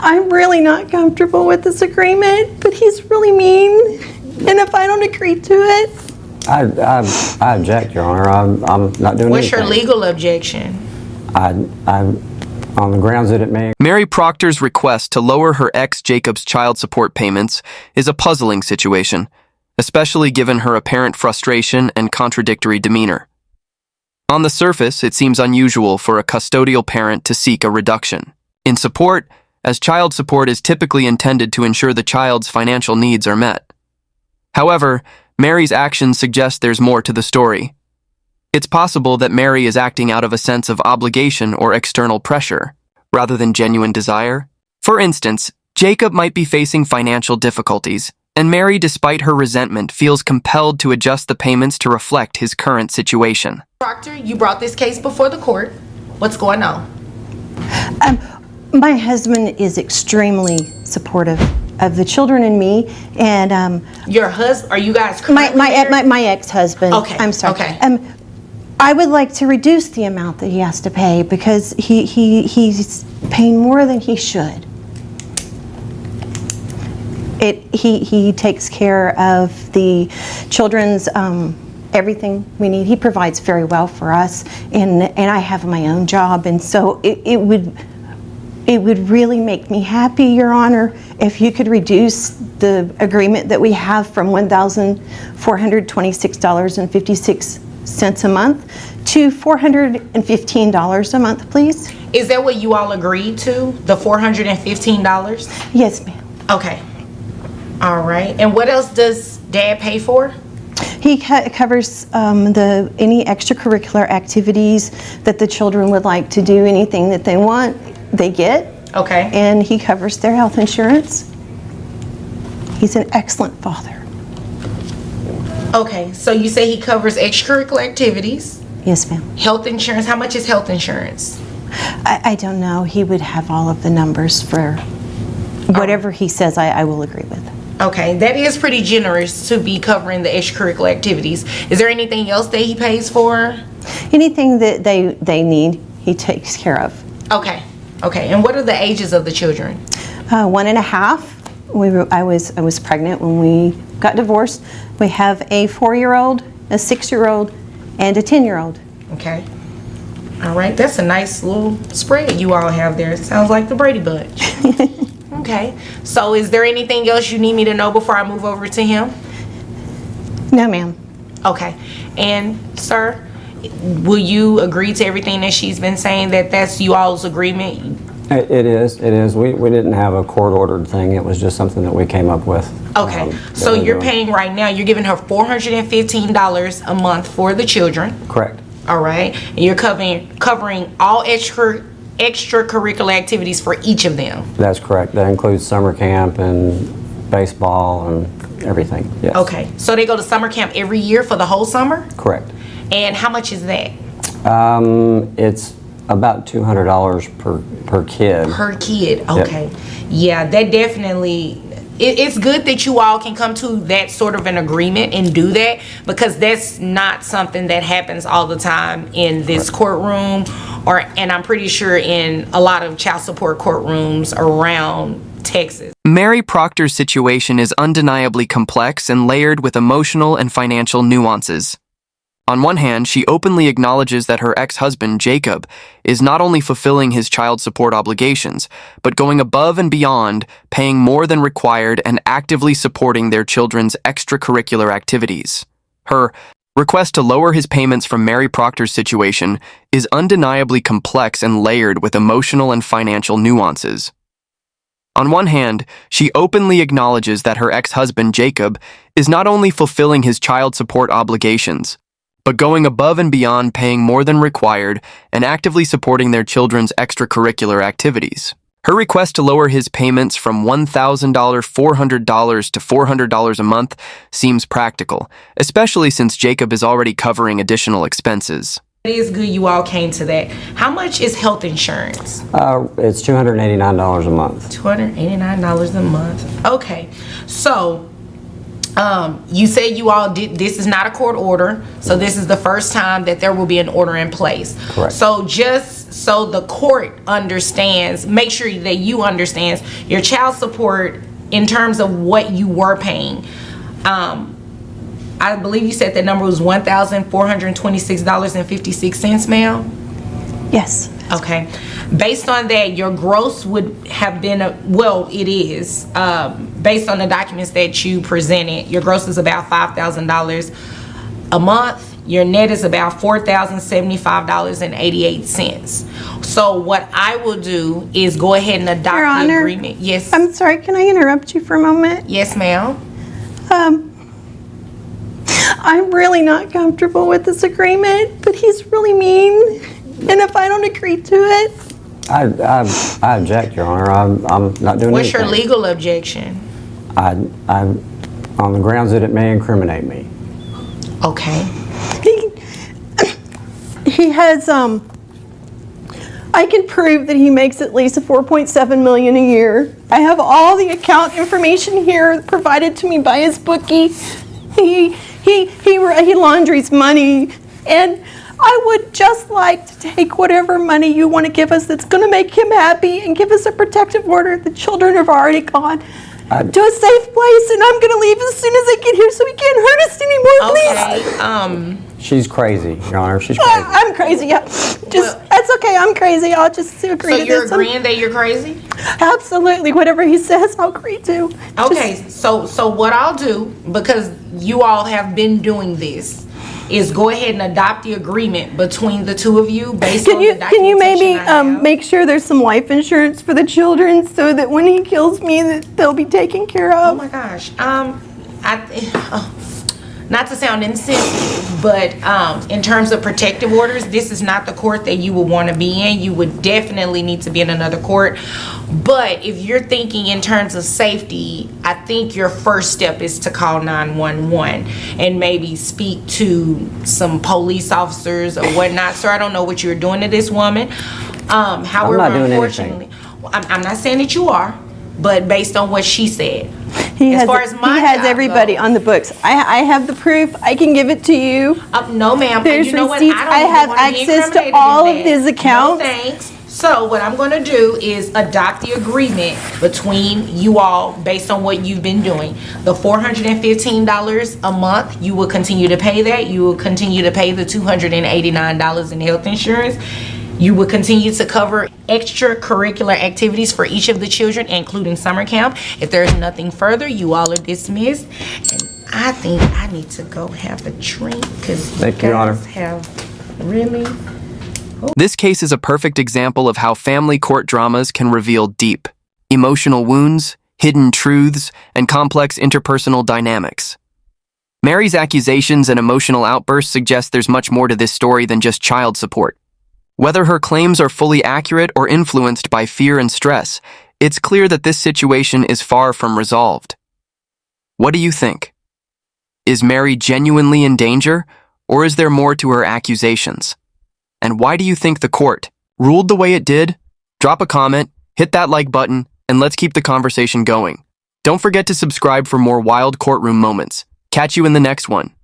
I'm really not comfortable with this agreement, but he's really mean. And if I don't agree to it, I object, Your Honor. I'm not doing What's anything. your legal objection? I'm on the grounds that it may. Mary Proctor's request to lower her ex Jacob's child support payments is a puzzling situation, especially given her apparent frustration and contradictory demeanor. On the surface, it seems unusual for a custodial parent to seek a reduction in support, as child support is typically intended to ensure the child's financial needs are met. However, Mary's actions suggest there's more to the story. It's possible that Mary is acting out of a sense of obligation or external pressure, rather than genuine desire. For instance, Jacob might be facing financial difficulties, and Mary, despite her resentment, feels compelled to adjust the payments to reflect his current situation. Proctor, you brought this case before the court. What's going on? my husband is extremely supportive of the children and me, and Your husband? Are you guys currently married? my ex-husband. Okay. I'm sorry. Okay. I would like to reduce the amount that he has to pay because he's paying more than he should. He takes care of the children's everything we need. He provides very well for us, and I have my own job, and so it would really make me happy, Your Honor, if you could reduce the agreement that we have from $1,426.56 a month to $415 a month, please. Is that what you all agreed to? The $415? Yes, ma'am. Okay. All right. And what else does Dad pay for? He covers any extracurricular activities that the children would like to do. Anything that they want, they get. Okay. And he covers their health insurance. He's an excellent father. Okay. So you say he covers extracurricular activities, Yes, ma'am. health insurance. How much is health insurance? I don't know. He would have all of the numbers for whatever he says I will agree with. Okay. That is pretty generous to be covering the extracurricular activities. Is there anything else that he pays for? Anything that they need, he takes care of. Okay. Okay. And what are the ages of the children? 1.5. I was pregnant when we got divorced. We have a 4-year-old, a 6-year-old, and a 10-year-old. Okay. All right. That's a nice little spread you all have there. It sounds like the Brady Bunch. Okay. So is there anything else you need me to know before I move over to him? No, ma'am. Okay. And sir, will you agree to everything that she's been saying, that that's you all's agreement? It is. We didn't have a court-ordered thing. It was just something that we came up with. Okay. So you're paying right now, you're giving her $415 a month for the children. Correct. All right. And you're covering all extracurricular activities for each of them. That's correct. That includes summer camp and baseball and everything. Yes. Okay. So they go to summer camp every year for the whole summer? Correct. And how much is that? It's about $200 per kid. Per kid. Okay. Yeah, that definitely. It's good that you all can come to that sort of an agreement and do that, because that's not something that happens all the time in this courtroom, and I'm pretty sure in a lot of child support courtrooms around Texas. Mary Proctor's situation is undeniably complex and layered with emotional and financial nuances. On one hand, she openly acknowledges that her ex-husband, Jacob, is not only fulfilling his child support obligations, but going above and beyond, paying more than required and actively supporting their children's extracurricular activities. Her request to lower his payments from Mary Proctor's situation is undeniably complex and layered with emotional and financial nuances. On one hand, she openly acknowledges that her ex-husband, Jacob, is not only fulfilling his child support obligations, but going above and beyond, paying more than required and actively supporting their children's extracurricular activities. Her request to lower his payments from $1,400 to $400 a month seems practical, especially since Jacob is already covering additional expenses. It is good you all came to that. How much is health insurance? It's $289 a month. $289 a month. Okay. So you say you all did, this is not a court order, so this is the first time that there will be an order in place. Correct. So just so the court understands, make sure that you understand your child support in terms of what you were paying. I believe you said the number was $1,426.56, ma'am? Yes. Okay. Based on that, your gross would have been, it is, based on the documents that you presented, your gross is about $5,000 a month. Your net is about $4,075.88. So what I will do is go ahead and adopt Your the Honor, agreement. Yes. I'm sorry, can I interrupt you for a moment? Yes, ma'am. I'm really not comfortable with this agreement, but he's really mean. And if I don't agree to it, I object, Your Honor. I'm not doing What's anything. your legal objection? I'm on the grounds that it may incriminate me. Okay. he has, I can prove that he makes at least $4.7 million a year. I have all the account information here provided to me by his bookie. He laundries money, and I would just like to take whatever money you want to give us that's going to make him happy and give us a protective order. The children have already gone to a safe place, and I'm going to leave as soon as I get here so he can't hurt us anymore, please. Okay. She's crazy, Your Honor. She's crazy. I'm crazy, yeah. That's okay, I'm crazy. I'll just agree So to you're this. agreeing that you're crazy? Absolutely. Whatever he says, I'll agree to. Okay, so what I'll do, because you all have been doing this, is go ahead and adopt the agreement between the two of you based on the documentation Can you maybe I have. make sure there's some life insurance for the children so that when he kills me that they'll be taken care Oh of? my gosh. Not to sound insensitive, but in terms of protective orders, this is not the court that you would want to be in. You would definitely need to be in another court. But if you're thinking in terms of safety, I think your first step is to call 911 and maybe speak to some police officers or whatnot. Sir, I don't know what you're doing to this woman. However, not doing unfortunately, I'm not saying that you are, but based on what she said. He As has, far as my he has job everybody goes- on the books. I have the proof. I can give it to you. No, ma'am. There's You know what? receipts. I don't I even have wanna be access to incriminated all in of that. his accounts. No, thanks. So what I'm going to do is adopt the agreement between you all based on what you've been doing. The $415 a month, you will continue to pay that. You will continue to pay the $289 in health insurance. You will continue to cover extracurricular activities for each of the children, including summer camp. If there's nothing further, you all are dismissed. And I think I need to go have a drink because you Thank you, Your Honor. guys have really... This case is a perfect example of how family court dramas can reveal deep, emotional wounds, hidden truths, and complex interpersonal dynamics. Mary's accusations and emotional outbursts suggest there's much more to this story than just child support. Whether her claims are fully accurate or influenced by fear and stress, it's clear that this situation is far from resolved. What do you think? Is Mary genuinely in danger, or is there more to her accusations? And why do you think the court ruled the way it did? Drop a comment, hit that like button, and let's keep the conversation going. Don't forget to subscribe for more wild courtroom moments. Catch you in the next one.